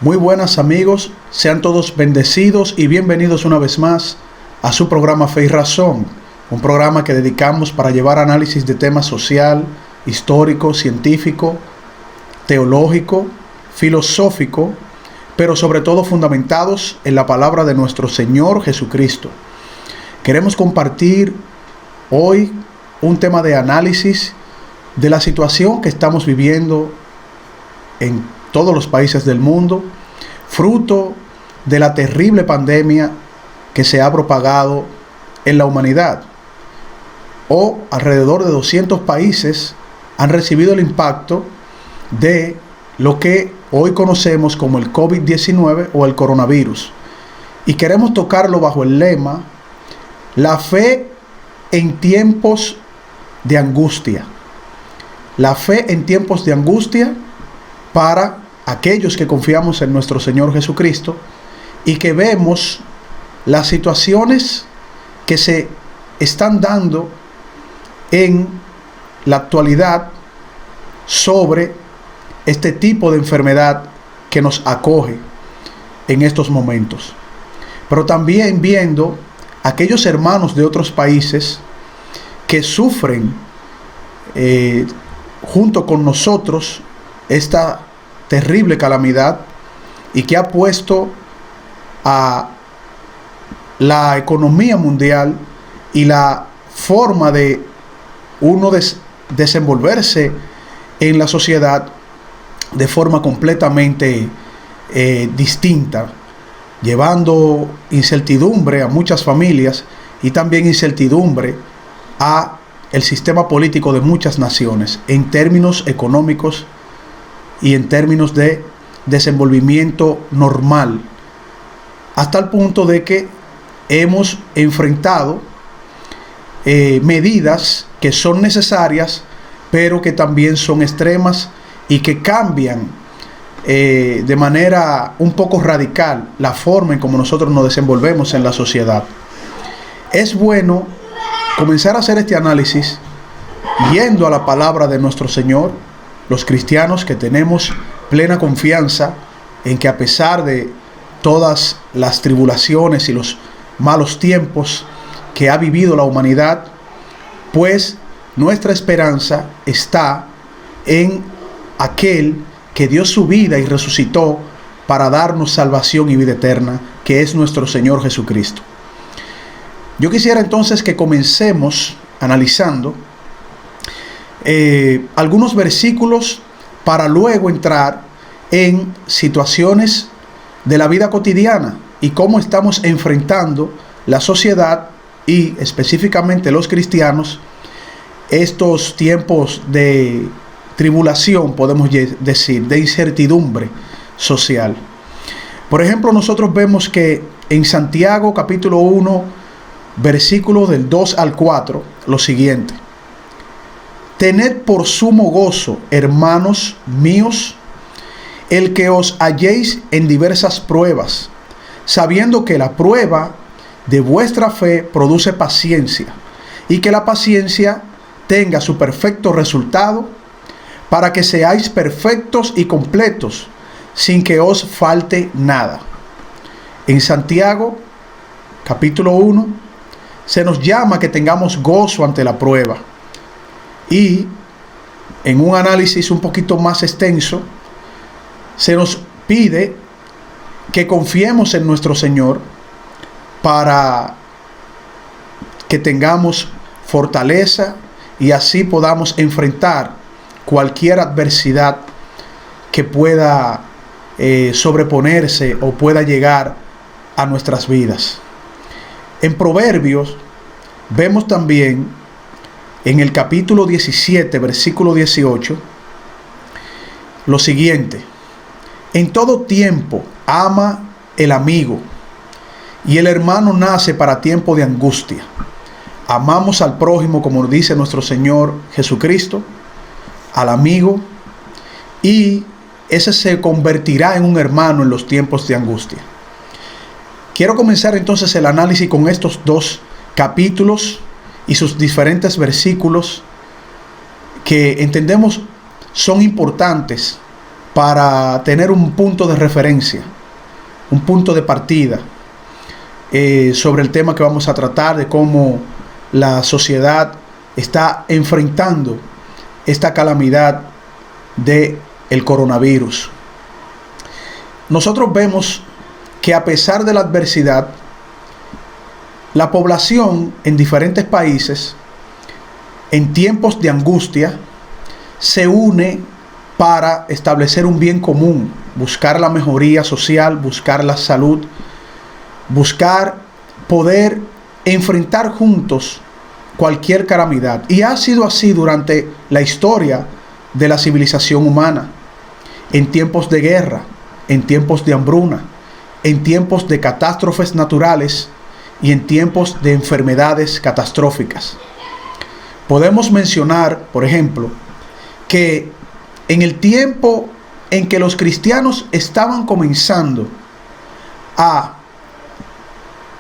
Muy buenas amigos, sean todos bendecidos y bienvenidos una vez más a su programa Fe y Razón, un programa que dedicamos para llevar análisis de temas social, histórico, científico, teológico, filosófico, pero sobre todo fundamentados en la palabra de nuestro Señor Jesucristo. Queremos compartir hoy un tema de análisis de la situación que estamos viviendo en todos los países del mundo, fruto de la terrible pandemia que se ha propagado en la humanidad. Alrededor de 200 países han recibido el impacto de lo que hoy conocemos como el COVID-19 o el coronavirus. Y queremos tocarlo bajo el lema, la fe en tiempos de angustia. La fe en tiempos de angustia para aquellos que confiamos en nuestro Señor Jesucristo y que vemos las situaciones que se están dando en la actualidad sobre este tipo de enfermedad que nos acoge en estos momentos. Pero también viendo aquellos hermanos de otros países que sufren junto con nosotros esta terrible calamidad y que ha puesto a la economía mundial y la forma de uno desenvolverse en la sociedad de forma completamente distinta, llevando incertidumbre a muchas familias y también incertidumbre a el sistema político de muchas naciones en términos económicos y en términos de desenvolvimiento normal, hasta el punto de que hemos enfrentado medidas que son necesarias, pero que también son extremas y que cambian de manera un poco radical la forma en cómo nosotros nos desenvolvemos en la sociedad. Es bueno comenzar a hacer este análisis yendo a la palabra de nuestro Señor. Los cristianos que tenemos plena confianza en que a pesar de todas las tribulaciones y los malos tiempos que ha vivido la humanidad, pues nuestra esperanza está en aquel que dio su vida y resucitó para darnos salvación y vida eterna, que es nuestro Señor Jesucristo. Yo quisiera entonces que comencemos analizando algunos versículos para luego entrar en situaciones de la vida cotidiana y cómo estamos enfrentando la sociedad y específicamente los cristianos estos tiempos de tribulación, podemos decir, de incertidumbre social. Por ejemplo, nosotros vemos que en Santiago capítulo 1 versículos del 2 al 4 lo siguiente: tened por sumo gozo, hermanos míos, el que os halléis en diversas pruebas, sabiendo que la prueba de vuestra fe produce paciencia, y que la paciencia tenga su perfecto resultado, para que seáis perfectos y completos, sin que os falte nada. En Santiago, capítulo 1, se nos llama que tengamos gozo ante la prueba. Y en un análisis un poquito más extenso, se nos pide que confiemos en nuestro Señor para que tengamos fortaleza y así podamos enfrentar cualquier adversidad que pueda sobreponerse o pueda llegar a nuestras vidas. En Proverbios vemos también en el capítulo 17, versículo 18, lo siguiente: en todo tiempo ama el amigo, y el hermano nace para tiempo de angustia. Amamos al prójimo, como dice nuestro Señor Jesucristo, al amigo, y ese se convertirá en un hermano en los tiempos de angustia. Quiero comenzar entonces el análisis con estos dos capítulos y sus diferentes versículos que entendemos son importantes para tener un punto de referencia, un punto de partida sobre el tema que vamos a tratar, de cómo la sociedad está enfrentando esta calamidad del coronavirus. Nosotros vemos que a pesar de la adversidad, la población en diferentes países, en tiempos de angustia, se une para establecer un bien común, buscar la mejoría social, buscar la salud, buscar poder enfrentar juntos cualquier calamidad. Y ha sido así durante la historia de la civilización humana, en tiempos de guerra, en tiempos de hambruna, en tiempos de catástrofes naturales y en tiempos de enfermedades catastróficas. Podemos mencionar, por ejemplo, que en el tiempo en que los cristianos estaban comenzando a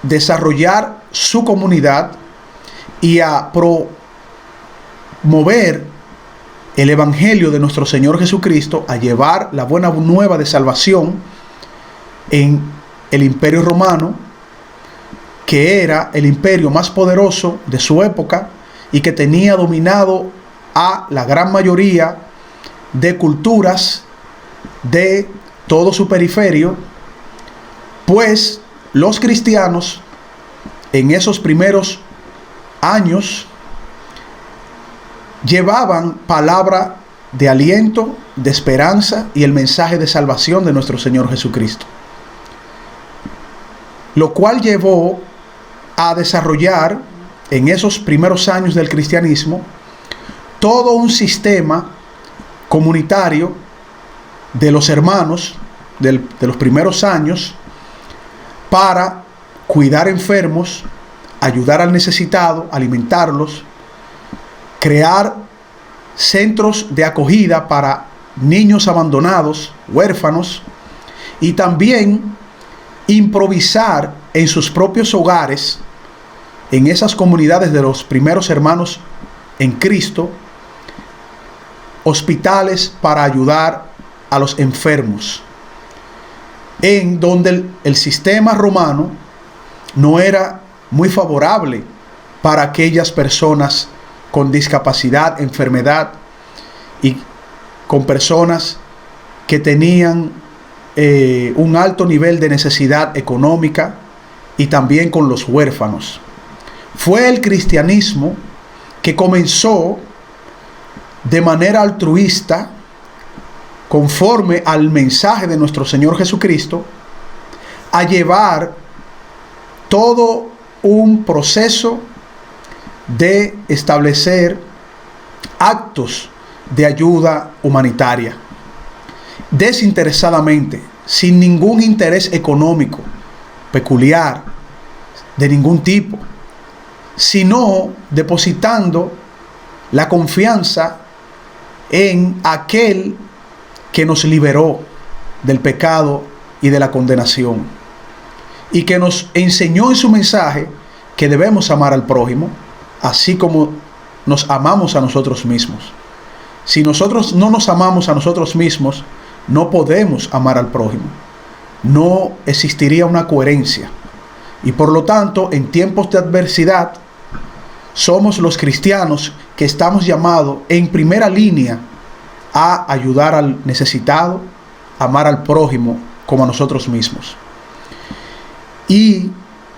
desarrollar su comunidad y a promover el evangelio de nuestro Señor Jesucristo, a llevar la buena nueva de salvación en el Imperio Romano, que era el imperio más poderoso de su época y que tenía dominado a la gran mayoría de culturas de todo su periferio, pues los cristianos en esos primeros años llevaban palabra de aliento, de esperanza y el mensaje de salvación de nuestro Señor Jesucristo, lo cual llevó a desarrollar en esos primeros años del cristianismo todo un sistema comunitario de los hermanos de los primeros años para cuidar enfermos, ayudar al necesitado, alimentarlos, crear centros de acogida para niños abandonados, huérfanos, y también improvisar en sus propios hogares, en esas comunidades de los primeros hermanos en Cristo, hospitales para ayudar a los enfermos, en donde el sistema romano no era muy favorable para aquellas personas con discapacidad, enfermedad y con personas que tenían un alto nivel de necesidad económica, y también con los huérfanos. Fue el cristianismo que comenzó de manera altruista, conforme al mensaje de nuestro Señor Jesucristo, a llevar todo un proceso de establecer actos de ayuda humanitaria, desinteresadamente, sin ningún interés económico peculiar de ningún tipo, sino depositando la confianza en aquel que nos liberó del pecado y de la condenación, y que nos enseñó en su mensaje que debemos amar al prójimo, así como nos amamos a nosotros mismos. Si nosotros no nos amamos a nosotros mismos, no podemos amar al prójimo. No existiría una coherencia. Y por lo tanto, en tiempos de adversidad, somos los cristianos que estamos llamados en primera línea a ayudar al necesitado, amar al prójimo como a nosotros mismos. Y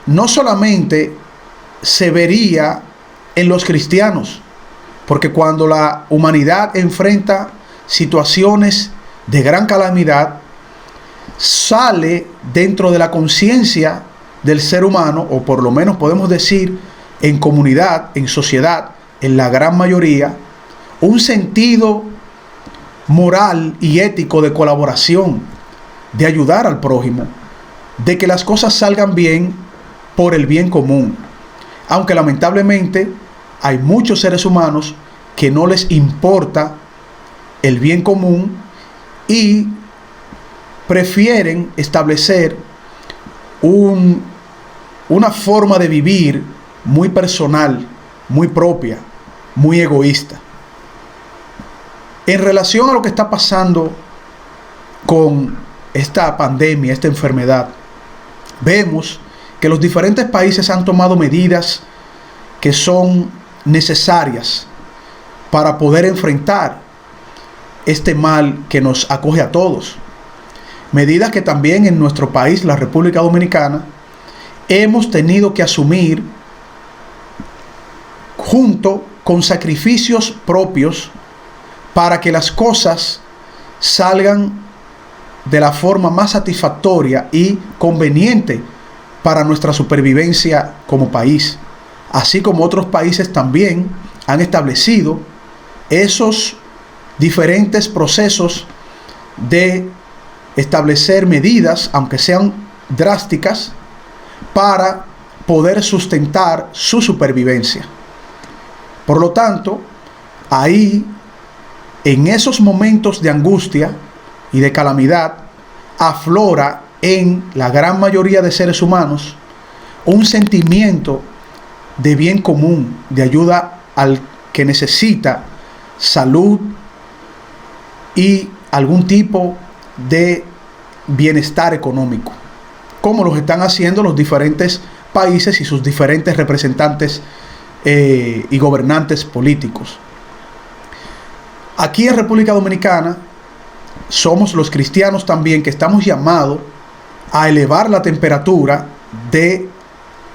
no solamente se vería en los cristianos, porque cuando la humanidad enfrenta situaciones de gran calamidad, sale dentro de la conciencia del ser humano, o por lo menos podemos decir en comunidad, en sociedad, en la gran mayoría, un sentido moral y ético de colaboración, de ayudar al prójimo, de que las cosas salgan bien por el bien común. Aunque lamentablemente hay muchos seres humanos que no les importa el bien común y prefieren establecer una forma de vivir muy personal, muy propia, muy egoísta. En relación a lo que está pasando con esta pandemia, esta enfermedad, vemos que los diferentes países han tomado medidas que son necesarias para poder enfrentar este mal que nos acoge a todos. Medidas que también en nuestro país, la República Dominicana, hemos tenido que asumir junto con sacrificios propios para que las cosas salgan de la forma más satisfactoria y conveniente para nuestra supervivencia como país. Así como otros países también han establecido esos diferentes procesos de establecer medidas, aunque sean drásticas, para poder sustentar su supervivencia. Por lo tanto, ahí, en esos momentos de angustia y de calamidad, aflora en la gran mayoría de seres humanos un sentimiento de bien común, de ayuda al que necesita salud y algún tipo de bienestar económico, como los están haciendo los diferentes países y sus diferentes representantes y gobernantes políticos. Aquí en República Dominicana somos los cristianos también que estamos llamados a elevar la temperatura de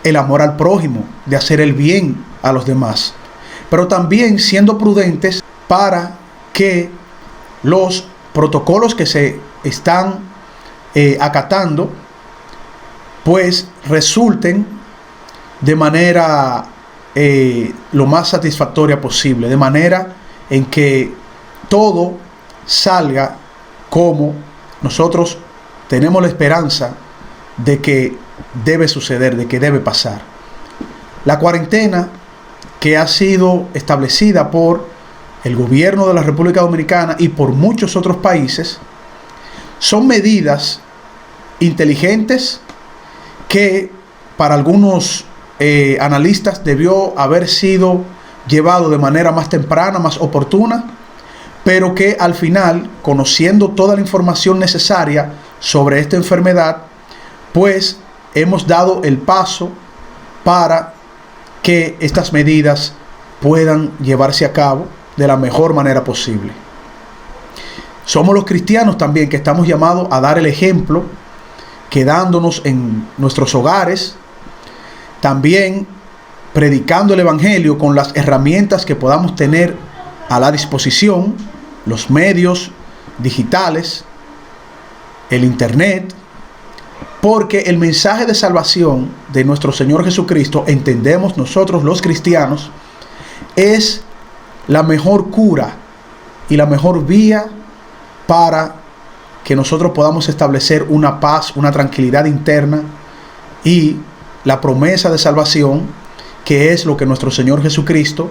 el amor al prójimo, de hacer el bien a los demás, pero también siendo prudentes para que los protocolos que se están acatando pues resulten de manera lo más satisfactoria posible, de manera en que todo salga como nosotros tenemos la esperanza de que debe suceder, de que debe pasar. La cuarentena que ha sido establecida por el gobierno de la República Dominicana y por muchos otros países son medidas inteligentes que para algunos analistas debió haber sido llevado de manera más temprana, más oportuna, pero que al final, conociendo toda la información necesaria sobre esta enfermedad, pues hemos dado el paso para que estas medidas puedan llevarse a cabo de la mejor manera posible. Somos los cristianos también que estamos llamados a dar el ejemplo, quedándonos en nuestros hogares, también predicando el Evangelio con las herramientas que podamos tener a la disposición, los medios digitales, el Internet, porque el mensaje de salvación de nuestro Señor Jesucristo, entendemos nosotros los cristianos, es la mejor cura y la mejor vía para que nosotros podamos establecer una paz, una tranquilidad interna y la promesa de salvación, que es lo que nuestro Señor Jesucristo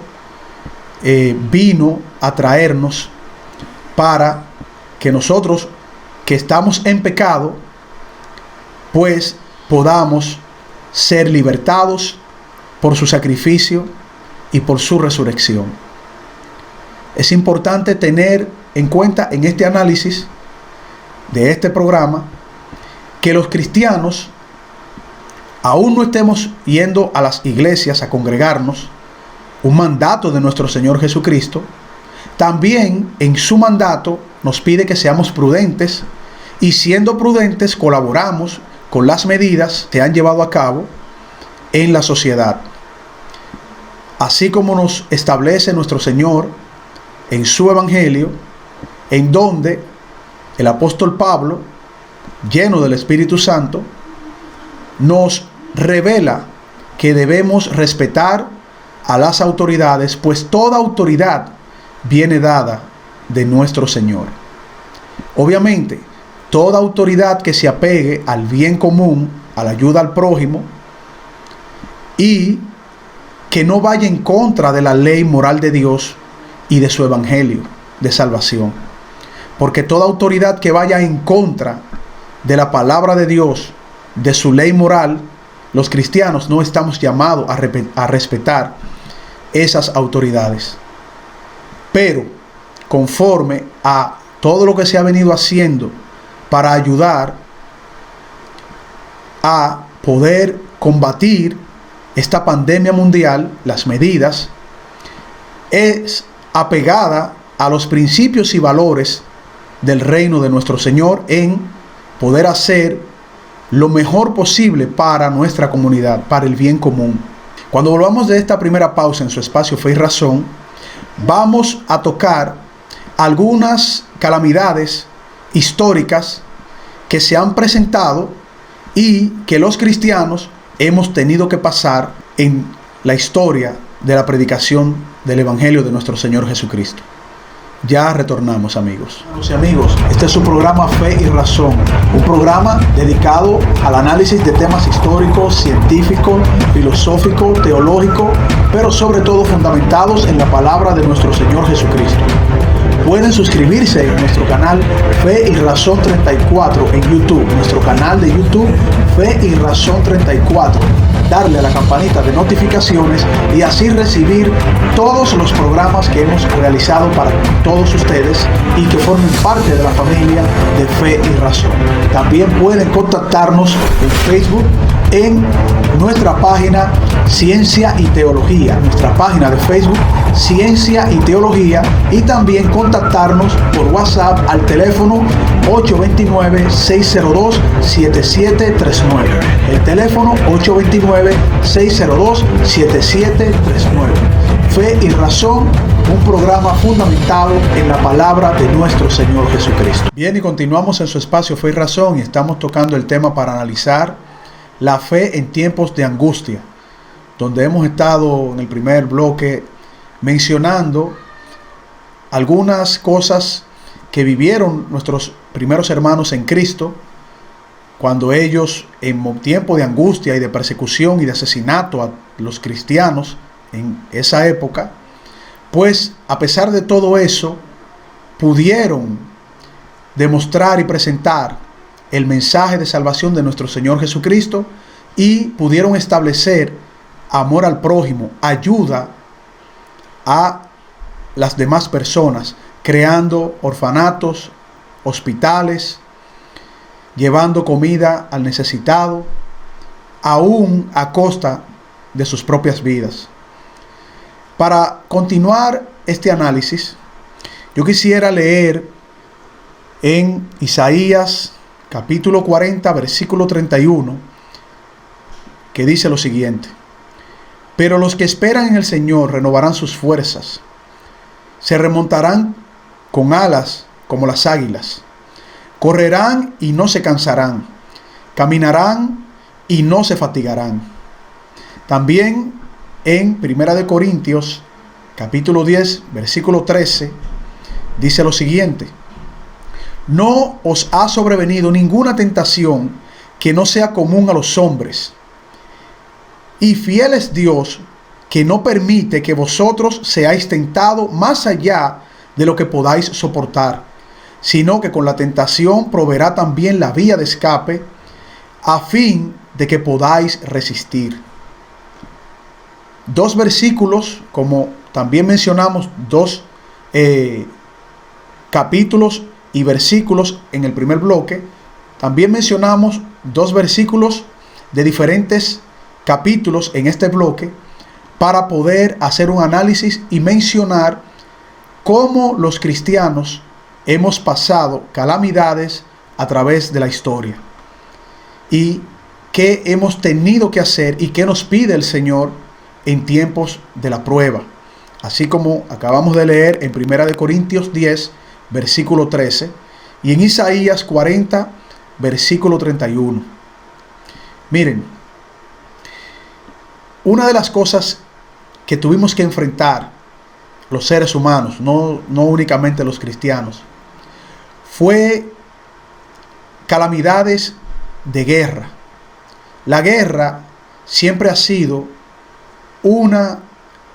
vino a traernos para que nosotros que estamos en pecado, pues podamos ser libertados por su sacrificio y por su resurrección. Es importante tener en cuenta en este análisis de este programa que los cristianos, aún no estemos yendo a las iglesias a congregarnos, un mandato de nuestro Señor Jesucristo, también en su mandato nos pide que seamos prudentes y siendo prudentes colaboramos con las medidas que han llevado a cabo en la sociedad. Así como nos establece nuestro Señor en su Evangelio, en donde el apóstol Pablo, lleno del Espíritu Santo, nos revela que debemos respetar a las autoridades, pues toda autoridad viene dada de nuestro Señor. Obviamente, toda autoridad que se apegue al bien común, a la ayuda al prójimo, y que no vaya en contra de la ley moral de Dios y de su evangelio de salvación. Porque toda autoridad que vaya en contra de la palabra de Dios, de su ley moral, los cristianos no estamos llamados a respetar esas autoridades. Pero conforme a todo lo que se ha venido haciendo para ayudar a poder combatir esta pandemia mundial, las medidas, es apegada a los principios y valores del reino de nuestro Señor en poder hacer lo mejor posible para nuestra comunidad, para el bien común. Cuando volvamos de esta primera pausa en su espacio Fe y Razón, vamos a tocar algunas calamidades históricas que se han presentado y que los cristianos hemos tenido que pasar en la historia de la predicación del Evangelio de nuestro Señor Jesucristo. Ya retornamos, amigos. Hermanos y amigos, este es su programa Fe y Razón, un programa dedicado al análisis de temas históricos, científicos, filosóficos, teológicos, pero sobre todo fundamentados en la palabra de nuestro Señor Jesucristo. Pueden suscribirse en nuestro canal Fe y Razón 34 en YouTube, nuestro canal de YouTube Fe y Razón 34. Darle a la campanita de notificaciones y así recibir todos los programas que hemos realizado para todos ustedes y que formen parte de la familia de Fe y Razón. También pueden contactarnos en Facebook en nuestra página Ciencia y Teología, nuestra página de Facebook Ciencia y Teología, y también contactarnos por WhatsApp al teléfono 829-602-7739. El teléfono 829-602-7739. Fe y Razón, un programa fundamentado en la palabra de nuestro Señor Jesucristo. Bien, y continuamos en su espacio Fe y Razón y estamos tocando el tema para analizar la fe en tiempos de angustia, donde hemos estado en el primer bloque mencionando algunas cosas que vivieron nuestros primeros hermanos en Cristo, cuando ellos en tiempo de angustia y de persecución y de asesinato a los cristianos en esa época, pues a pesar de todo eso, pudieron demostrar y presentar el mensaje de salvación de nuestro Señor Jesucristo y pudieron establecer amor al prójimo, ayuda a las demás personas, creando orfanatos, hospitales, llevando comida al necesitado, aún a costa de sus propias vidas. Para continuar este análisis, yo quisiera leer en Isaías capítulo 40, versículo 31, que dice lo siguiente: pero los que esperan en el Señor renovarán sus fuerzas, se remontarán con alas como las águilas, correrán y no se cansarán, caminarán y no se fatigarán. También en 1 Corintios capítulo 10, versículo 13, dice lo siguiente: no os ha sobrevenido ninguna tentación que no sea común a los hombres, y fiel es Dios, que no permite que vosotros seáis tentados más allá de lo que podáis soportar, sino que con la tentación proveerá también la vía de escape, a fin de que podáis resistir. Dos versículos, como también mencionamos, dos capítulos y versículos en el primer bloque. También mencionamos dos versículos de diferentes capítulos en este bloque para poder hacer un análisis y mencionar cómo los cristianos hemos pasado calamidades a través de la historia y qué hemos tenido que hacer y qué nos pide el Señor en tiempos de la prueba. Así como acabamos de leer en 1 Corintios 10, versículo 13, y en Isaías 40, versículo 31. Miren, una de las cosas que tuvimos que enfrentar los seres humanos, no únicamente los cristianos, fue calamidades de guerra. La guerra siempre ha sido una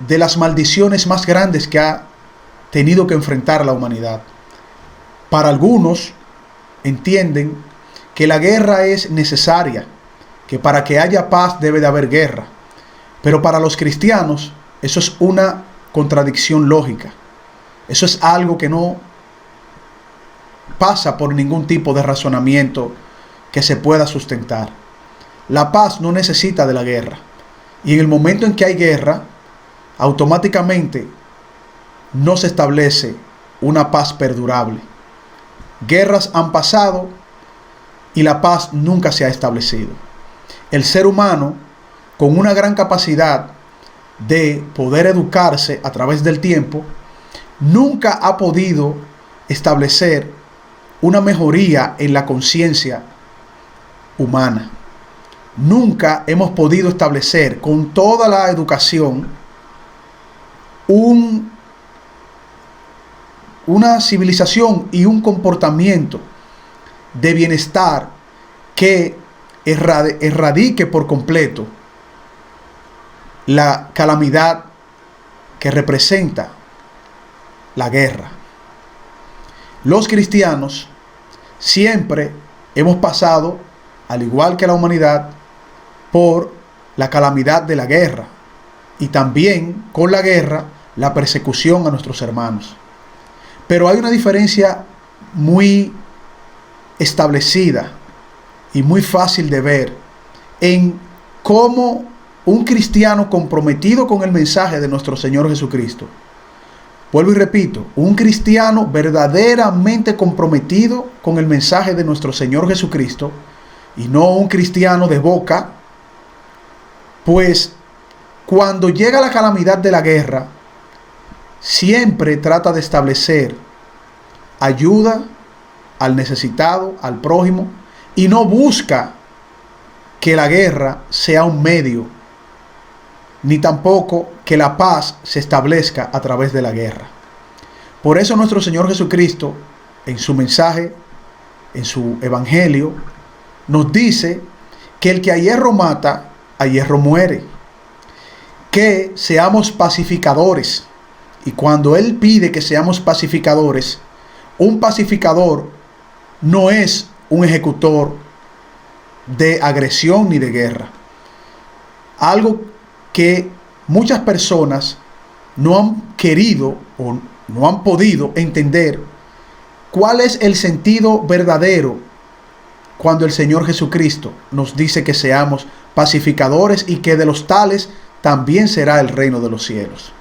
de las maldiciones más grandes que ha tenido que enfrentar la humanidad. Para algunos entienden que la guerra es necesaria, que para que haya paz debe de haber guerra. Pero para los cristianos eso es una contradicción lógica. Eso es algo que no pasa por ningún tipo de razonamiento que se pueda sustentar. La paz no necesita de la guerra. Y en el momento en que hay guerra, automáticamente no se establece una paz perdurable. Guerras han pasado y la paz nunca se ha establecido. El ser humano, con una gran capacidad de poder educarse a través del tiempo, nunca ha podido establecer una mejoría en la conciencia humana. Nunca hemos podido establecer con toda la educación una civilización y un comportamiento de bienestar que erradique por completo la calamidad que representa la guerra. Los cristianos siempre hemos pasado, al igual que la humanidad, por la calamidad de la guerra y también con la guerra la persecución a nuestros hermanos. Pero hay una diferencia muy establecida y muy fácil de ver en cómo un cristiano comprometido con el mensaje de nuestro Señor Jesucristo, vuelvo y repito, un cristiano verdaderamente comprometido con el mensaje de nuestro Señor Jesucristo, y no un cristiano de boca, pues cuando llega la calamidad de la guerra, siempre trata de establecer ayuda al necesitado, al prójimo, y no busca que la guerra sea un medio, ni tampoco que la paz se establezca a través de la guerra. Por eso nuestro Señor Jesucristo, en su mensaje, en su evangelio, nos dice que el que a hierro mata, a hierro muere. Que seamos pacificadores. Y cuando Él pide que seamos pacificadores, un pacificador no es un ejecutor de agresión ni de guerra. Algo que muchas personas no han querido o no han podido entender cuál es el sentido verdadero cuando el Señor Jesucristo nos dice que seamos pacificadores y que de los tales también será el reino de los cielos.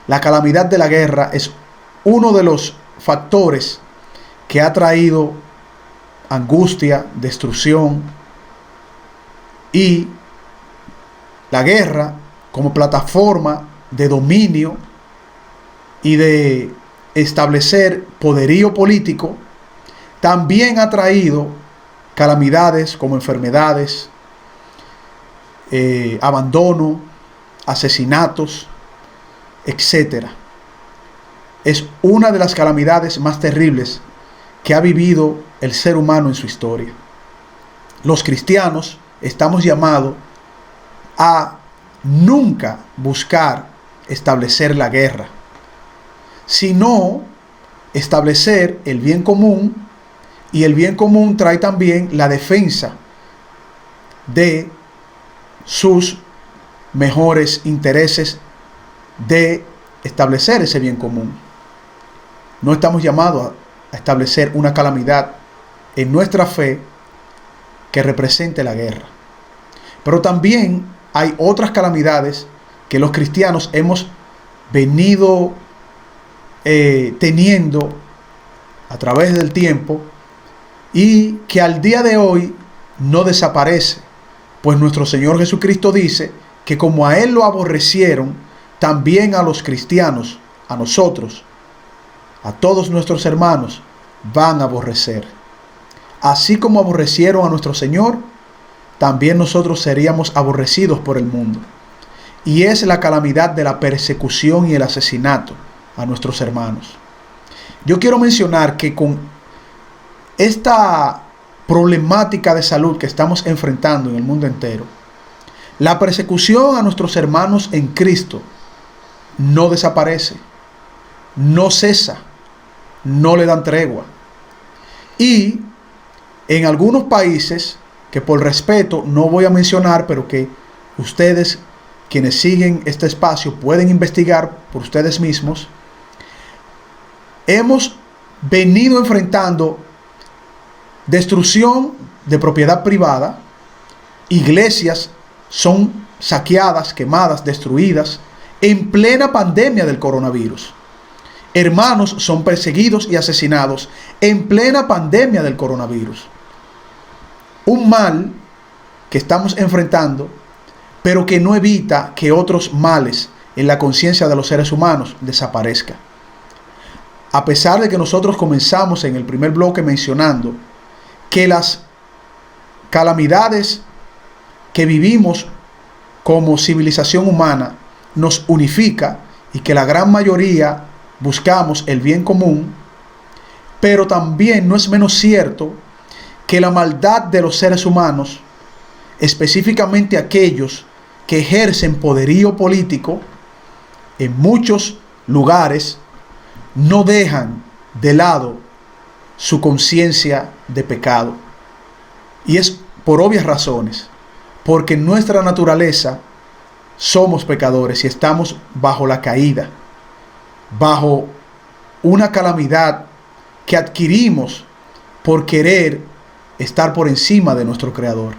La calamidad de la guerra es uno de los factores que ha traído angustia, destrucción, y la guerra como plataforma de dominio y de establecer poderío político también ha traído calamidades como enfermedades, abandono, asesinatos, etc. Es una de las calamidades más terribles que ha vivido el ser humano en su historia. Los cristianos estamos llamados a nunca buscar establecer la guerra, sino establecer el bien común, y el bien común trae también la defensa de sus mejores intereses de establecer ese bien común. No estamos llamados a establecer una calamidad en nuestra fe que represente la guerra. Pero también hay otras calamidades que los cristianos hemos venido teniendo a través del tiempo y que al día de hoy no desaparece, pues nuestro Señor Jesucristo dice que como a Él lo aborrecieron, también a los cristianos, a nosotros, a todos nuestros hermanos, van a aborrecer. Así como aborrecieron a nuestro Señor, también nosotros seríamos aborrecidos por el mundo. Y es la calamidad de la persecución y el asesinato a nuestros hermanos. Yo quiero mencionar que con esta problemática de salud que estamos enfrentando en el mundo entero, la persecución a nuestros hermanos en Cristo no desaparece, no cesa, no le dan tregua. Y en algunos países, que por respeto no voy a mencionar, pero que ustedes, quienes siguen este espacio, pueden investigar por ustedes mismos, hemos venido enfrentando destrucción de propiedad privada, iglesias son saqueadas, quemadas, destruidas, en plena pandemia del coronavirus. Hermanos son perseguidos y asesinados en plena pandemia del coronavirus. Un mal que estamos enfrentando, pero que no evita que otros males en la conciencia de los seres humanos desaparezcan. A pesar de que nosotros comenzamos en el primer bloque mencionando que las calamidades que vivimos como civilización humana nos unifica y que la gran mayoría buscamos el bien común, pero también no es menos cierto que la maldad de los seres humanos, específicamente aquellos que ejercen poderío político, en muchos lugares no dejan de lado su conciencia de pecado. Y es por obvias razones, porque en nuestra naturaleza somos pecadores y estamos bajo la caída, bajo una calamidad que adquirimos por querer estar por encima de nuestro Creador.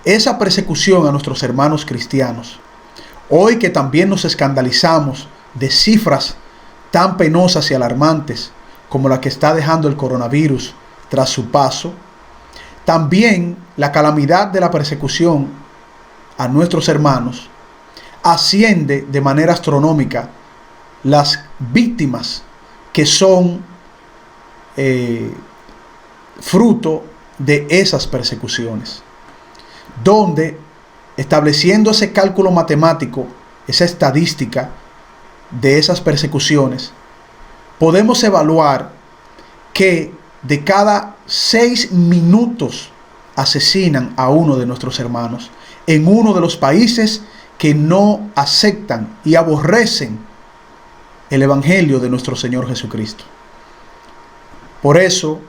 Esa persecución a nuestros hermanos cristianos, hoy que también nos escandalizamos de cifras tan penosas y alarmantes como la que está dejando el coronavirus tras su paso, también la calamidad de la persecución a nuestros hermanos asciende de manera astronómica las víctimas que son fruto de esas persecuciones, donde, estableciendo ese cálculo matemático, esa estadística de esas persecuciones, podemos evaluar que de cada 6 minutos asesinan a uno de nuestros hermanos en uno de los países que no aceptan y aborrecen el Evangelio de nuestro Señor Jesucristo. Por eso,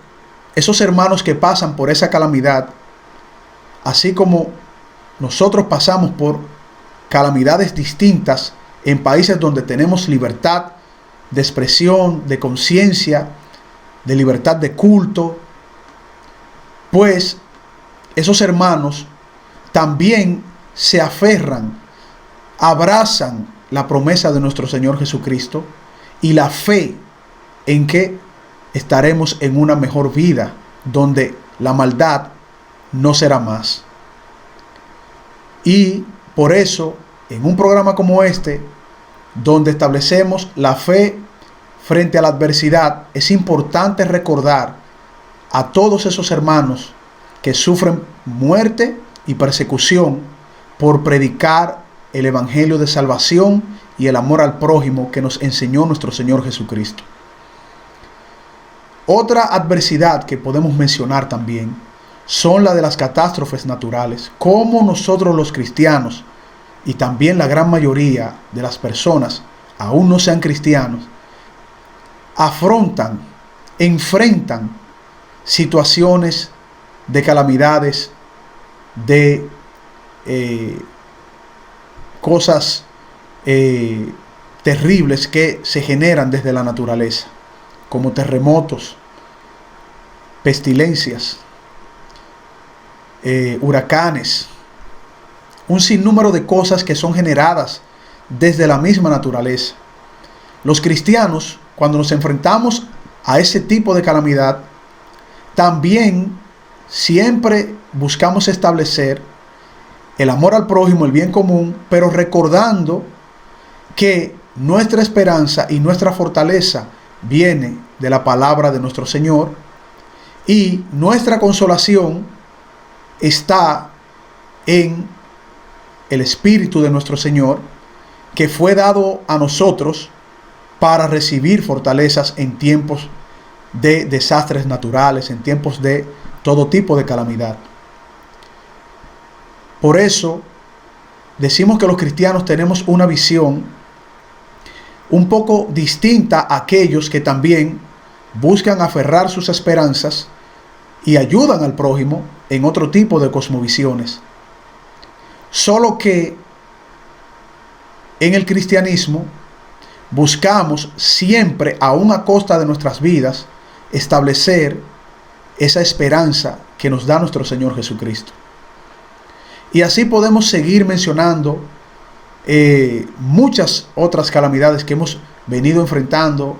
esos hermanos que pasan por esa calamidad, así como nosotros pasamos por calamidades distintas en países donde tenemos libertad de expresión, de conciencia, de libertad de culto, pues esos hermanos también se aferran, abrazan la promesa de nuestro Señor Jesucristo y la fe en que estaremos en una mejor vida, donde la maldad no será más. Y por eso, en un programa como este, donde establecemos la fe frente a la adversidad, es importante recordar a todos esos hermanos que sufren muerte y persecución por predicar el Evangelio de salvación y el amor al prójimo que nos enseñó nuestro Señor Jesucristo. Otra adversidad que podemos mencionar también son la de las catástrofes naturales. Cómo nosotros los cristianos, y también la gran mayoría de las personas, aún no sean cristianos, enfrentan situaciones de calamidades, de cosas terribles que se generan desde la naturaleza, como terremotos, pestilencias, huracanes, un sinnúmero de cosas que son generadas desde la misma naturaleza. Los cristianos, cuando nos enfrentamos a ese tipo de calamidad, también siempre buscamos establecer el amor al prójimo, el bien común, pero recordando que nuestra esperanza y nuestra fortaleza viene de la palabra de nuestro Señor, y nuestra consolación está en el Espíritu de nuestro Señor, que fue dado a nosotros para recibir fortalezas en tiempos de desastres naturales, en tiempos de todo tipo de calamidad. Por eso decimos que los cristianos tenemos una visión un poco distinta a aquellos que también buscan aferrar sus esperanzas y ayudan al prójimo en otro tipo de cosmovisiones. Solo que en el cristianismo buscamos siempre, aún a costa de nuestras vidas, establecer esa esperanza que nos da nuestro Señor Jesucristo. Y así podemos seguir mencionando muchas otras calamidades que hemos venido enfrentando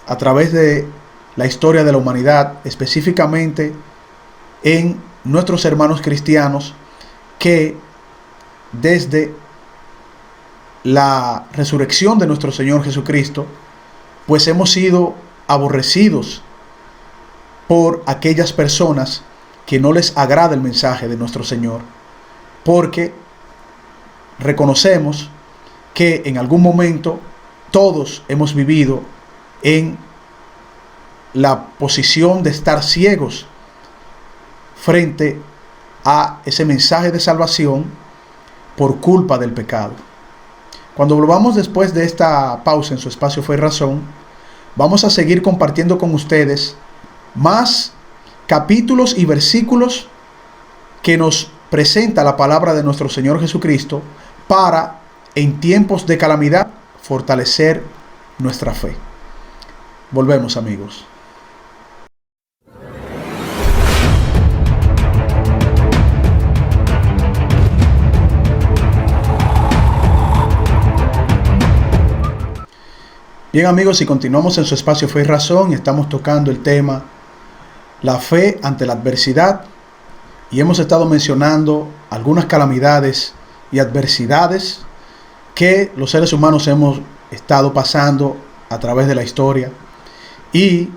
a través de la historia de la humanidad, específicamente en nuestros hermanos cristianos, que desde la resurrección de nuestro Señor Jesucristo, pues hemos sido aborrecidos por aquellas personas que no les agrada el mensaje de nuestro Señor, porque reconocemos que en algún momento todos hemos vivido en la posición de estar ciegos frente a ese mensaje de salvación por culpa del pecado. Cuando volvamos después de esta pausa en su espacio Fe y Razón, vamos a seguir compartiendo con ustedes más capítulos y versículos que nos presenta la palabra de nuestro Señor Jesucristo para, en tiempos de calamidad, fortalecer nuestra fe. Volvemos, amigos. Bien, amigos, y continuamos en su espacio Fe y Razón y estamos tocando el tema la fe ante la adversidad, y hemos estado mencionando algunas calamidades y adversidades que los seres humanos hemos estado pasando a través de la historia, y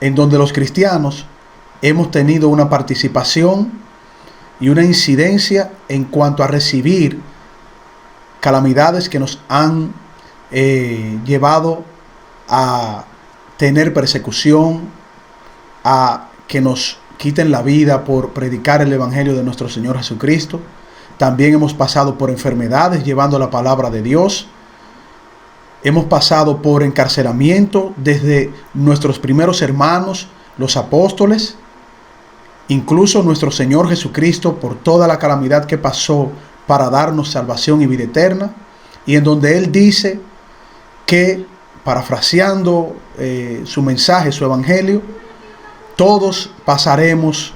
en donde los cristianos hemos tenido una participación y una incidencia en cuanto a recibir calamidades que nos han llevado a tener persecución, a que nos quiten la vida por predicar el Evangelio de nuestro Señor Jesucristo. También hemos pasado por enfermedades llevando la palabra de Dios. Hemos pasado por encarcelamiento desde nuestros primeros hermanos, los apóstoles, incluso nuestro Señor Jesucristo, por toda la calamidad que pasó para darnos salvación y vida eterna, y en donde Él dice que, parafraseando su mensaje, su evangelio, todos pasaremos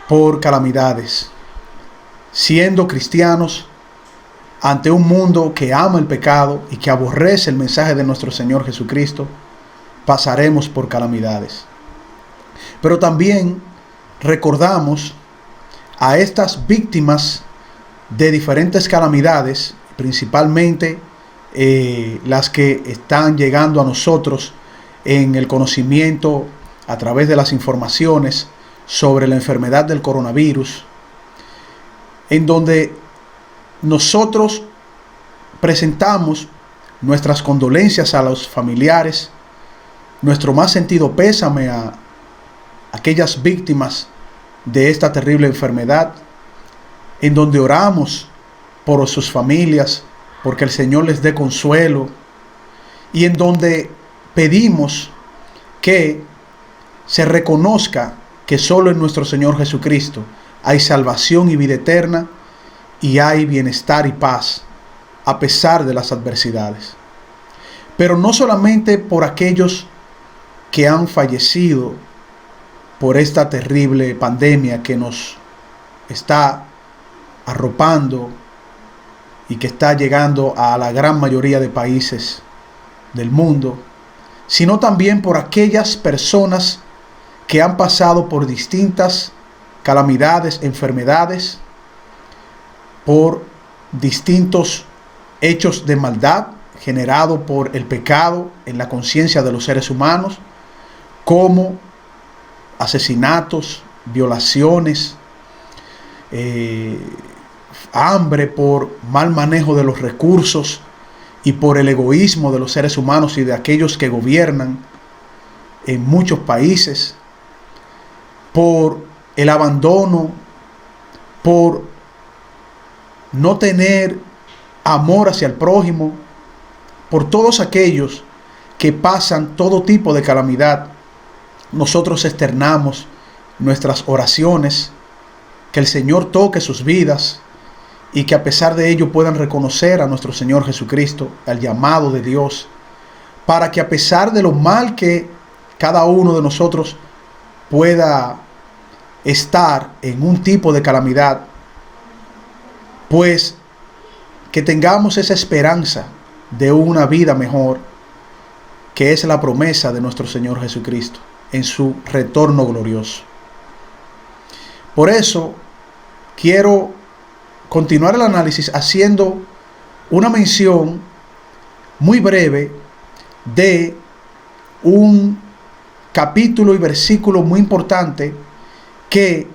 por calamidades, siendo cristianos, ante un mundo que ama el pecado y que aborrece el mensaje de nuestro Señor Jesucristo. Pasaremos por calamidades. Pero también recordamos a estas víctimas de diferentes calamidades, principalmente las que están llegando a nosotros en el conocimiento a través de las informaciones sobre la enfermedad del coronavirus, en donde nosotros presentamos nuestras condolencias a los familiares, nuestro más sentido pésame a aquellas víctimas de esta terrible enfermedad, en donde oramos por sus familias, porque el Señor les dé consuelo, y en donde pedimos que se reconozca que solo en nuestro Señor Jesucristo hay salvación y vida eterna, y hay bienestar y paz a pesar de las adversidades. Pero no solamente por aquellos que han fallecido por esta terrible pandemia que nos está arropando y que está llegando a la gran mayoría de países del mundo, sino también por aquellas personas que han pasado por distintas calamidades, enfermedades, por distintos hechos de maldad generado por el pecado en la conciencia de los seres humanos, como asesinatos, violaciones, hambre por mal manejo de los recursos y por el egoísmo de los seres humanos y de aquellos que gobiernan en muchos países, por el abandono, por no tener amor hacia el prójimo, por todos aquellos que pasan todo tipo de calamidad. Nosotros externamos nuestras oraciones, que el Señor toque sus vidas y que a pesar de ello puedan reconocer a nuestro Señor Jesucristo, al llamado de Dios, para que, a pesar de lo mal que cada uno de nosotros pueda estar en un tipo de calamidad, pues que tengamos esa esperanza de una vida mejor, que es la promesa de nuestro Señor Jesucristo en su retorno glorioso. Por eso quiero continuar el análisis haciendo una mención muy breve de un capítulo y versículo muy importante que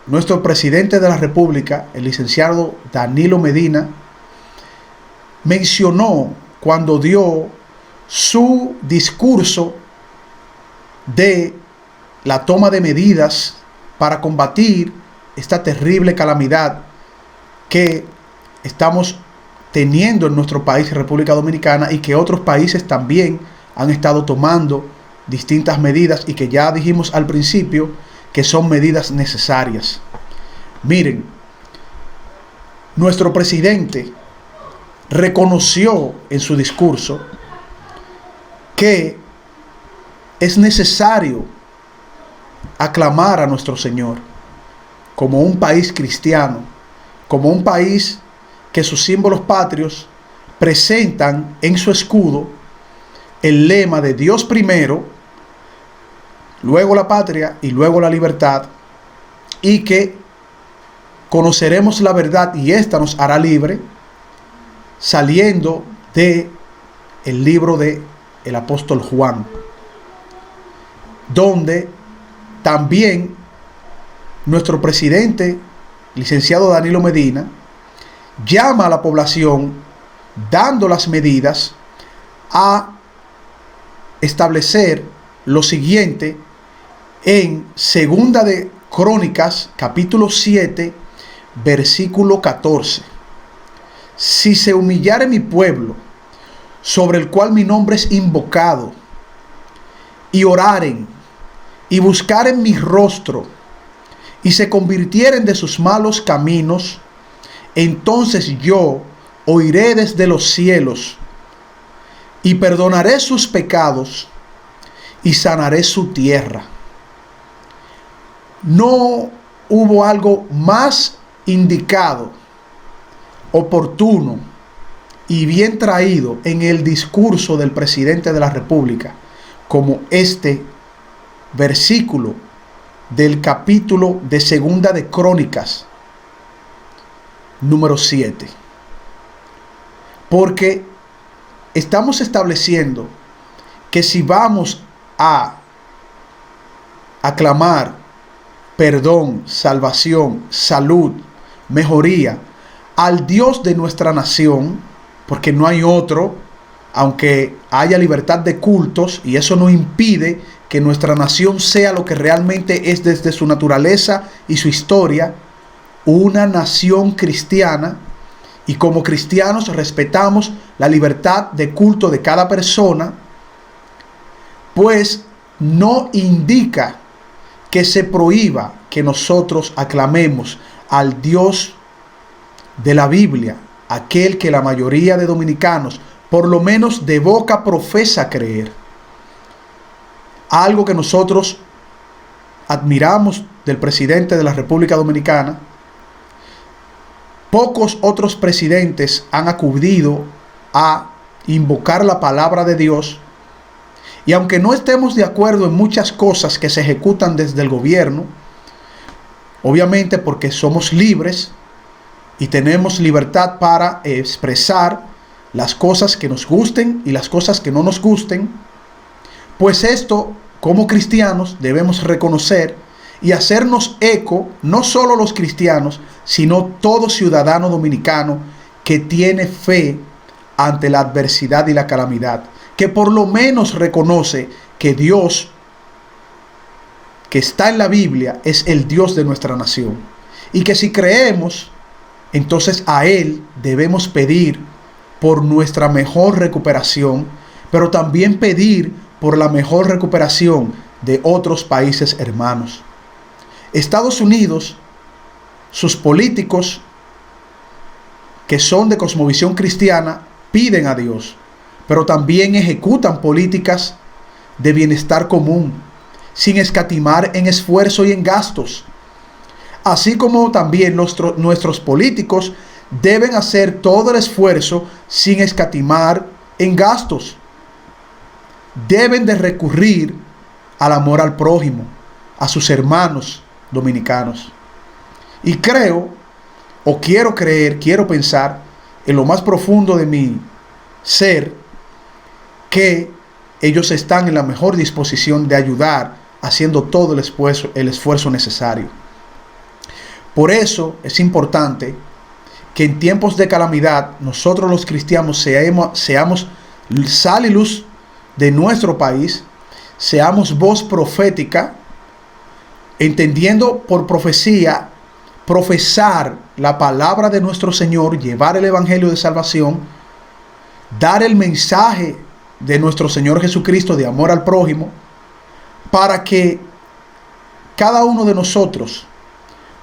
nuestro presidente de la República, el licenciado Danilo Medina, mencionó cuando dio su discurso de la toma de medidas para combatir esta terrible calamidad que estamos teniendo en nuestro país, República Dominicana, y que otros países también han estado tomando distintas medidas y que ya dijimos al principio que son medidas necesarias. Miren, nuestro presidente reconoció en su discurso que es necesario aclamar a nuestro Señor como un país cristiano, como un país que sus símbolos patrios presentan en su escudo el lema de Dios primero, luego la patria y luego la libertad, y que conoceremos la verdad y ésta nos hará libre, saliendo de el libro de el apóstol Juan, donde también nuestro presidente, licenciado Danilo Medina, llama a la población, dando las medidas, a establecer lo siguiente en Segunda de Crónicas, capítulo 7, versículo 14. Si se humillare mi pueblo, sobre el cual mi nombre es invocado, y oraren, y buscaren mi rostro, y se convirtieren de sus malos caminos, entonces yo oiré desde los cielos, y perdonaré sus pecados, y sanaré su tierra. No hubo algo más indicado, oportuno y bien traído en el discurso del presidente de la República como este versículo del capítulo de Segunda de Crónicas, número 7. Porque estamos estableciendo que si vamos a aclamar perdón, salvación, salud, mejoría al Dios de nuestra nación, porque no hay otro, aunque haya libertad de cultos, y eso no impide que nuestra nación sea lo que realmente es desde su naturaleza y su historia, una nación cristiana, y como cristianos respetamos la libertad de culto de cada persona, pues no indica que se prohíba que nosotros aclamemos al Dios de la Biblia, aquel que la mayoría de dominicanos, por lo menos de boca, profesa creer. Algo que nosotros admiramos del presidente de la República Dominicana. Pocos otros presidentes han acudido a invocar la palabra de Dios. Y aunque no estemos de acuerdo en muchas cosas que se ejecutan desde el gobierno, obviamente porque somos libres y tenemos libertad para expresar las cosas que nos gusten y las cosas que no nos gusten, pues esto, como cristianos, debemos reconocer y hacernos eco, no solo los cristianos, sino todo ciudadano dominicano que tiene fe ante la adversidad y la calamidad, que por lo menos reconoce que Dios, que está en la Biblia, es el Dios de nuestra nación, y que si creemos, entonces a Él debemos pedir por nuestra mejor recuperación, pero también pedir por la mejor recuperación de otros países hermanos. Estados Unidos, sus políticos que son de cosmovisión cristiana, piden a Dios pero también ejecutan políticas de bienestar común, sin escatimar en esfuerzo y en gastos. Así como también nuestros políticos deben hacer todo el esfuerzo sin escatimar en gastos. Deben de recurrir al amor al prójimo, a sus hermanos dominicanos. Y creo, o quiero creer, quiero pensar en lo más profundo de mi ser, que ellos están en la mejor disposición de ayudar, haciendo todo el esfuerzo necesario. Por eso es importante que en tiempos de calamidad nosotros los cristianos seamos sal y luz de nuestro país, seamos voz profética, entendiendo por profecía, profesar la palabra de nuestro Señor, llevar el evangelio de salvación, dar el mensaje de nuestro Señor Jesucristo de amor al prójimo, para que cada uno de nosotros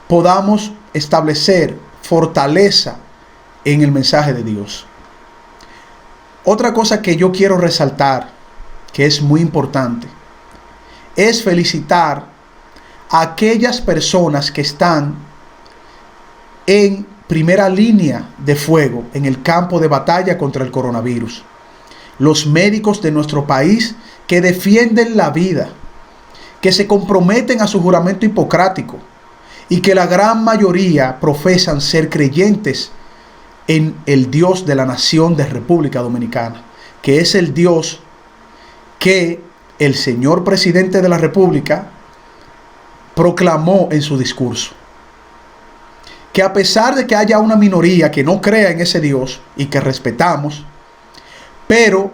podamos establecer fortaleza en el mensaje de Dios. Otra cosa que yo quiero resaltar, que es muy importante, es felicitar a aquellas personas que están en primera línea de fuego en el campo de batalla contra el coronavirus. Los médicos de nuestro país que defienden la vida, que se comprometen a su juramento hipocrático y que la gran mayoría profesan ser creyentes en el Dios de la nación de República Dominicana, que es el Dios que el señor presidente de la República proclamó en su discurso. Que a pesar de que haya una minoría que no crea en ese Dios y que respetamos, pero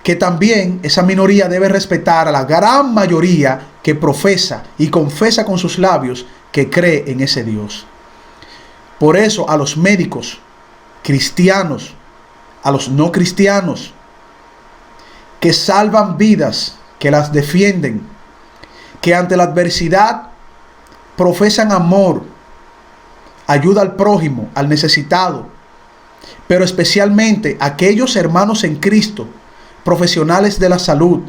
que también esa minoría debe respetar a la gran mayoría que profesa y confesa con sus labios que cree en ese Dios. Por eso a los médicos cristianos, a los no cristianos, que salvan vidas, que las defienden, que ante la adversidad profesan amor, ayuda al prójimo, al necesitado, pero especialmente aquellos hermanos en Cristo, profesionales de la salud,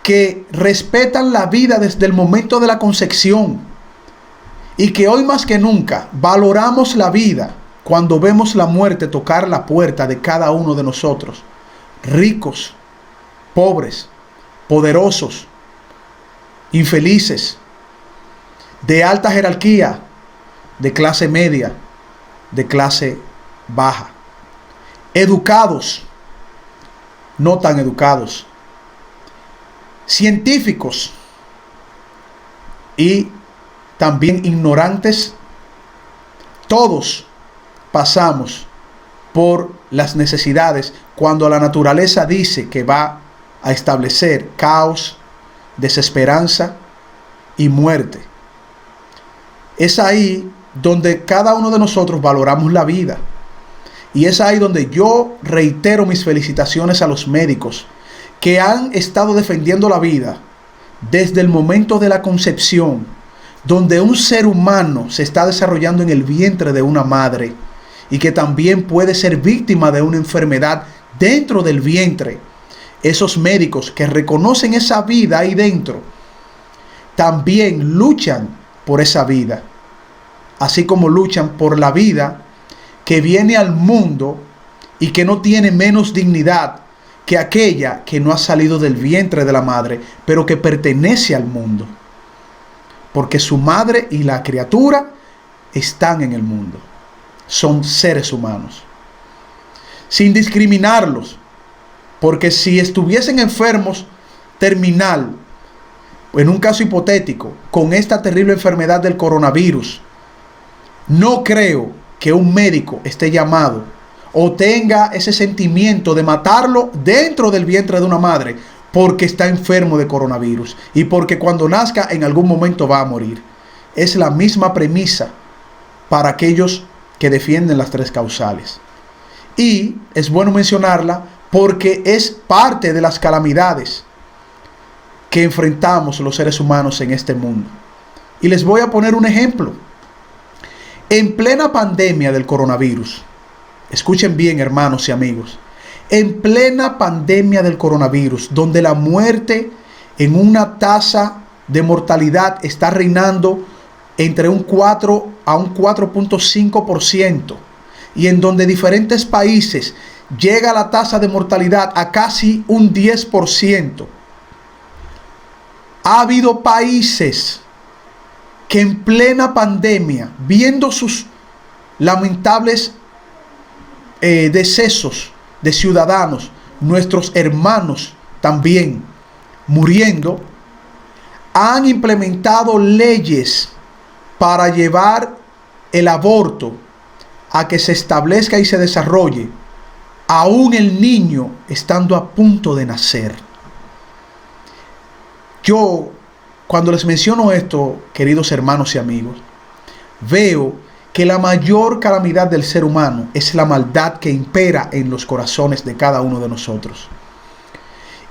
que respetan la vida desde el momento de la concepción y que hoy más que nunca valoramos la vida cuando vemos la muerte tocar la puerta de cada uno de nosotros, ricos, pobres, poderosos, infelices, de alta jerarquía, de clase media, de clase baja, educados, no tan educados, científicos y también ignorantes. Todos pasamos por las necesidades cuando la naturaleza dice que va a establecer caos, desesperanza y muerte. Es ahí donde cada uno de nosotros valoramos la vida. Y es ahí donde yo reitero mis felicitaciones a los médicos que han estado defendiendo la vida desde el momento de la concepción, donde un ser humano se está desarrollando en el vientre de una madre y que también puede ser víctima de una enfermedad dentro del vientre. Esos médicos que reconocen esa vida ahí dentro también luchan por esa vida, así como luchan por la vida que viene al mundo y que no tiene menos dignidad que aquella que no ha salido del vientre de la madre, pero que pertenece al mundo, porque su madre y la criatura están en el mundo, son seres humanos, sin discriminarlos, porque si estuviesen enfermos terminal, en un caso hipotético, con esta terrible enfermedad del coronavirus, no creo que un médico esté llamado o tenga ese sentimiento de matarlo dentro del vientre de una madre porque está enfermo de coronavirus y porque cuando nazca en algún momento va a morir. Es la misma premisa para aquellos que defienden las tres causales. Y es bueno mencionarla porque es parte de las calamidades que enfrentamos los seres humanos en este mundo. Y les voy a poner un ejemplo. En plena pandemia del coronavirus, escuchen bien, hermanos y amigos, en plena pandemia del coronavirus, donde la muerte en una tasa de mortalidad está reinando entre un 4 a un 4.5%, y en donde diferentes países llega la tasa de mortalidad a casi un 10%. Ha habido países que en plena pandemia, viendo sus lamentables decesos de ciudadanos, nuestros hermanos también muriendo, han implementado leyes para llevar el aborto a que se establezca y se desarrolle, aún el niño estando a punto de nacer. Yo, cuando les menciono esto, queridos hermanos y amigos, veo que la mayor calamidad del ser humano es la maldad que impera en los corazones de cada uno de nosotros.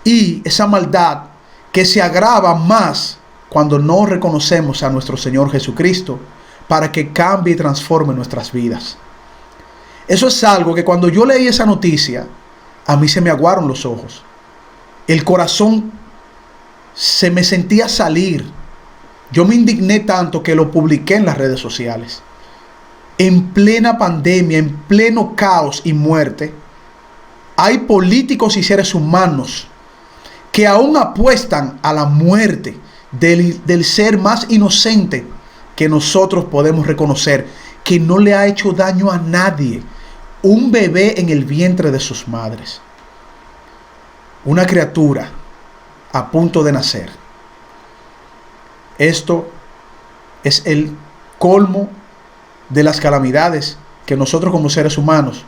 Y esa maldad que se agrava más cuando no reconocemos a nuestro Señor Jesucristo para que cambie y transforme nuestras vidas. Eso es algo que cuando yo leí esa noticia, a mí se me aguaron los ojos. El corazón se me sentía salir. Yo me indigné tanto que lo publiqué en las redes sociales. En plena pandemia, en pleno caos y muerte, hay políticos y seres humanos que aún apuestan a la muerte del ser más inocente que nosotros podemos reconocer, que no le ha hecho daño a nadie. Un bebé en el vientre de sus madres. Una criatura a punto de nacer. Esto es el colmo de las calamidades que nosotros como seres humanos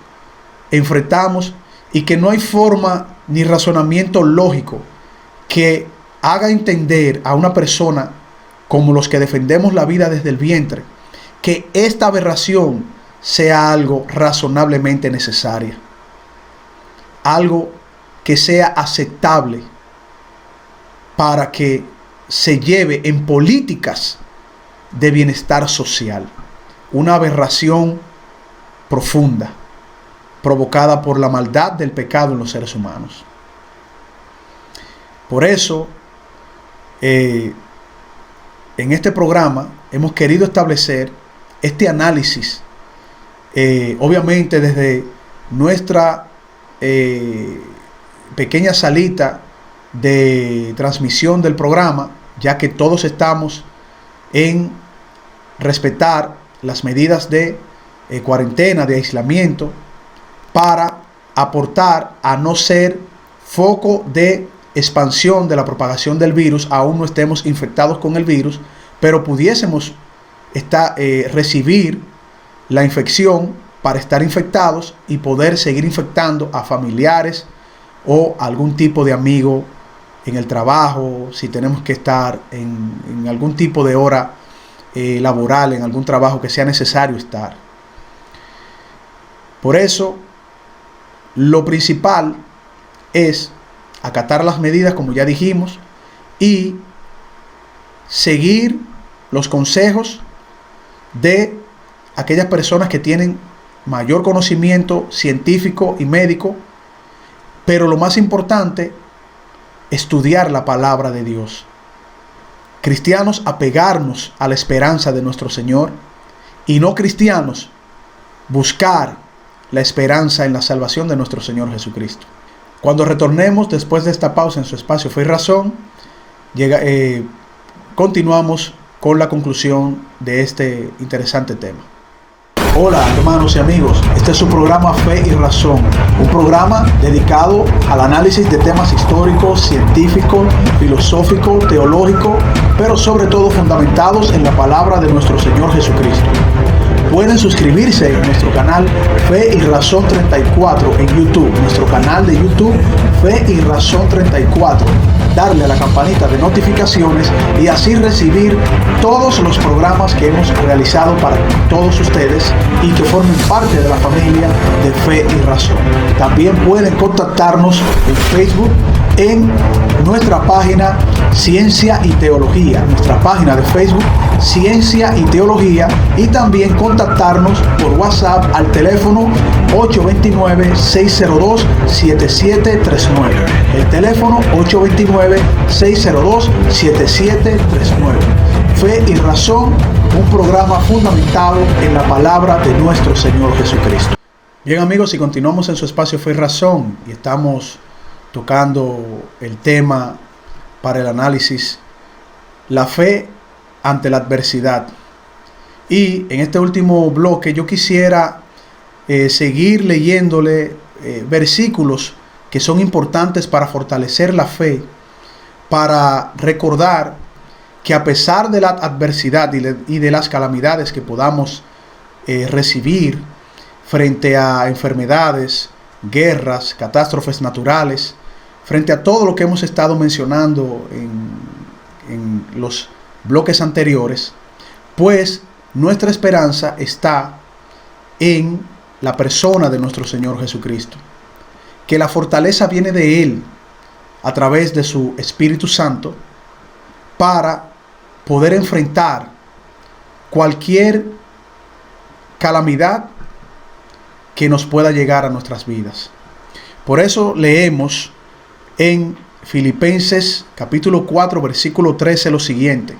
enfrentamos, y que no hay forma ni razonamiento lógico que haga entender a una persona como los que defendemos la vida desde el vientre que esta aberración sea algo razonablemente necesaria, algo que sea aceptable para que se lleve en políticas de bienestar social. Una aberración profunda provocada por la maldad del pecado en los seres humanos. Por eso, en este programa hemos querido establecer este análisis, obviamente desde nuestra pequeña salita de transmisión del programa, ya que todos estamos en respetar las medidas de cuarentena, de aislamiento, para aportar a no ser foco de expansión de la propagación del virus. Aún no estemos infectados con el virus, pero pudiésemos recibir la infección para estar infectados y poder seguir infectando a familiares o algún tipo de amigo en el trabajo, si tenemos que estar en algún tipo de hora laboral, en algún trabajo que sea necesario estar. Por eso, lo principal es acatar las medidas, como ya dijimos, y seguir los consejos de aquellas personas que tienen mayor conocimiento científico y médico, pero lo más importante, estudiar la palabra de Dios. Cristianos, apegarnos a la esperanza de nuestro Señor, y no cristianos, buscar la esperanza en la salvación de nuestro Señor Jesucristo. Cuando retornemos después de esta pausa en su espacio Fe y Razón, continuamos con la conclusión de este interesante tema. Hola hermanos y amigos, este es su programa Fe y Razón, un programa dedicado al análisis de temas históricos, científicos, filosóficos, teológicos, pero sobre todo fundamentados en la palabra de nuestro Señor Jesucristo. Pueden suscribirse en nuestro canal Fe y Razón 34 en YouTube, nuestro canal de YouTube Fe y Razón 34, darle a la campanita de notificaciones y así recibir todos los programas que hemos realizado para todos ustedes y que formen parte de la familia de Fe y Razón. También pueden contactarnos en Facebook, en nuestra página Ciencia y Teología, nuestra página de Facebook ciencia y teología, y también contactarnos por WhatsApp al teléfono 829-602-7739. El teléfono 829-602-7739. Fe y Razón, un programa fundamentado en la palabra de nuestro Señor Jesucristo. Bien, amigos, y continuamos en su espacio Fe y Razón, y estamos tocando el tema para el análisis: la fe ante la adversidad. Y en este último bloque yo quisiera seguir leyéndole versículos que son importantes para fortalecer la fe, para recordar que a pesar de la adversidad y de las calamidades que podamos recibir frente a enfermedades, guerras, catástrofes naturales, frente a todo lo que hemos estado mencionando en los bloques anteriores, pues nuestra esperanza está en la persona de nuestro Señor Jesucristo, que la fortaleza viene de Él a través de su Espíritu Santo para poder enfrentar cualquier calamidad que nos pueda llegar a nuestras vidas. Por eso leemos en Filipenses capítulo 4 versículo 13 lo siguiente: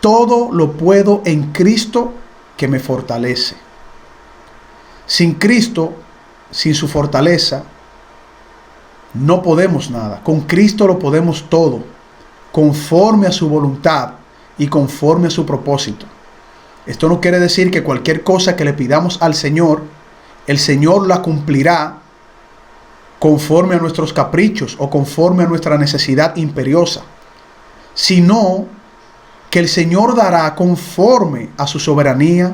todo lo puedo en Cristo que me fortalece. Sin Cristo, sin su fortaleza, no podemos nada. Con Cristo lo podemos todo, conforme a su voluntad y conforme a su propósito. Esto no quiere decir que cualquier cosa que le pidamos al Señor, el Señor la cumplirá conforme a nuestros caprichos o conforme a nuestra necesidad imperiosa, sino que el Señor dará conforme a su soberanía,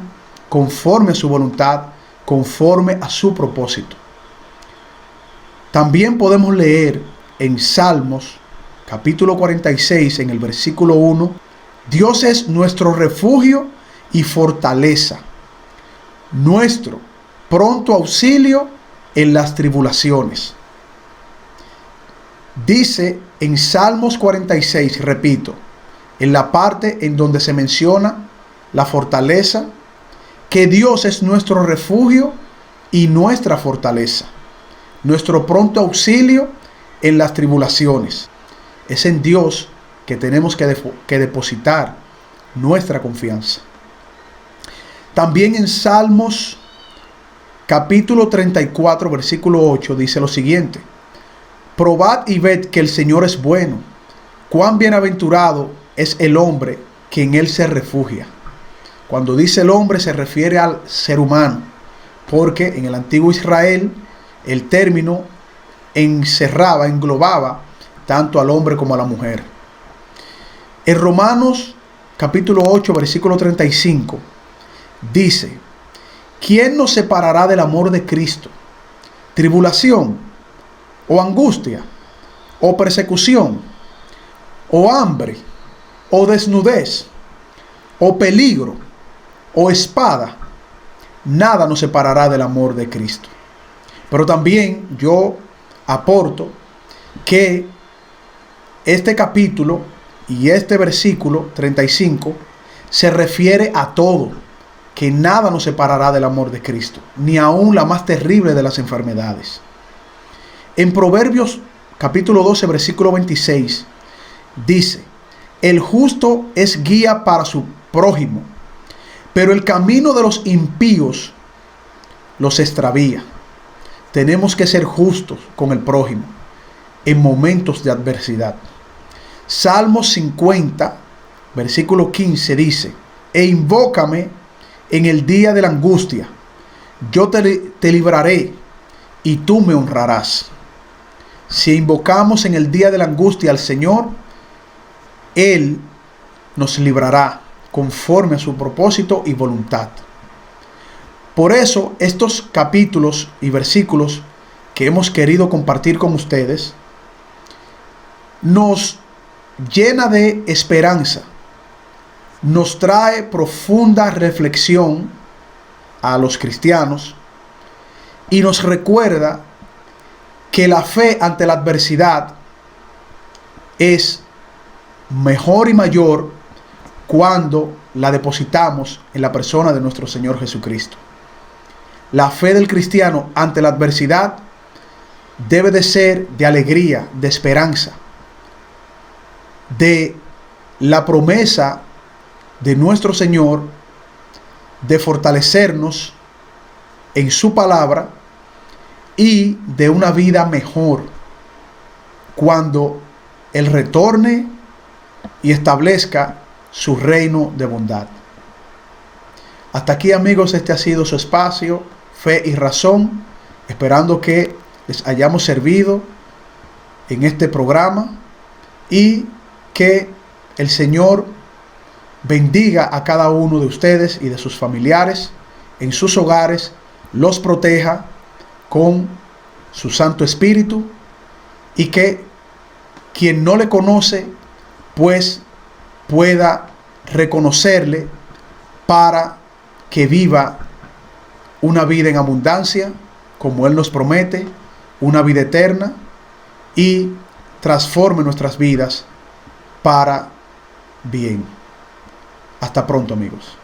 conforme a su voluntad, conforme a su propósito. También podemos leer en Salmos capítulo 46 en el versículo 1: Dios es nuestro refugio y fortaleza, nuestro pronto auxilio en las tribulaciones. Dice en Salmos 46, repito, en la parte en donde se menciona la fortaleza, que Dios es nuestro refugio y nuestra fortaleza, nuestro pronto auxilio en las tribulaciones. Es en Dios que tenemos que depositar nuestra confianza. También en Salmos capítulo 34, versículo 8, dice lo siguiente: probad y ved que el Señor es bueno, cuán bienaventurado es el hombre que en él se refugia. Cuando dice el hombre se refiere al ser humano, porque en el antiguo Israel el término englobaba tanto al hombre como a la mujer. En Romanos capítulo 8, versículo 35, dice: ¿quién nos separará del amor de Cristo? ¿Tribulación, o angustia, o persecución, o hambre, o desnudez, o peligro, o espada? Nada nos separará del amor de Cristo. Pero también yo aporto que este capítulo y este versículo 35 se refiere a todo, que nada nos separará del amor de Cristo, ni aun la más terrible de las enfermedades. En Proverbios capítulo 12, versículo 26, dice: el justo es guía para su prójimo, pero el camino de los impíos los extravía. Tenemos que ser justos con el prójimo en momentos de adversidad. Salmos 50, versículo 15 dice: e invócame en el día de la angustia, yo te libraré y tú me honrarás. Si invocamos en el día de la angustia al Señor, Él nos librará conforme a su propósito y voluntad. Por eso estos capítulos y versículos que hemos querido compartir con ustedes nos llena de esperanza, nos trae profunda reflexión a los cristianos y nos recuerda que la fe ante la adversidad es mejor y mayor cuando la depositamos en la persona de nuestro Señor Jesucristo. La fe del cristiano ante la adversidad debe de ser de alegría, de esperanza, de la promesa de nuestro Señor de fortalecernos en su palabra y de una vida mejor cuando Él retorne y establezca su reino de bondad. Hasta aquí, amigos, este ha sido su espacio, Fe y Razón, esperando que les hayamos servido en este programa y que el Señor bendiga a cada uno de ustedes y de sus familiares en sus hogares, los proteja con su Santo Espíritu y que quien no le conoce pues pueda reconocerle para que viva una vida en abundancia como Él nos promete, una vida eterna, y transforme nuestras vidas para bien. Hasta pronto, amigos.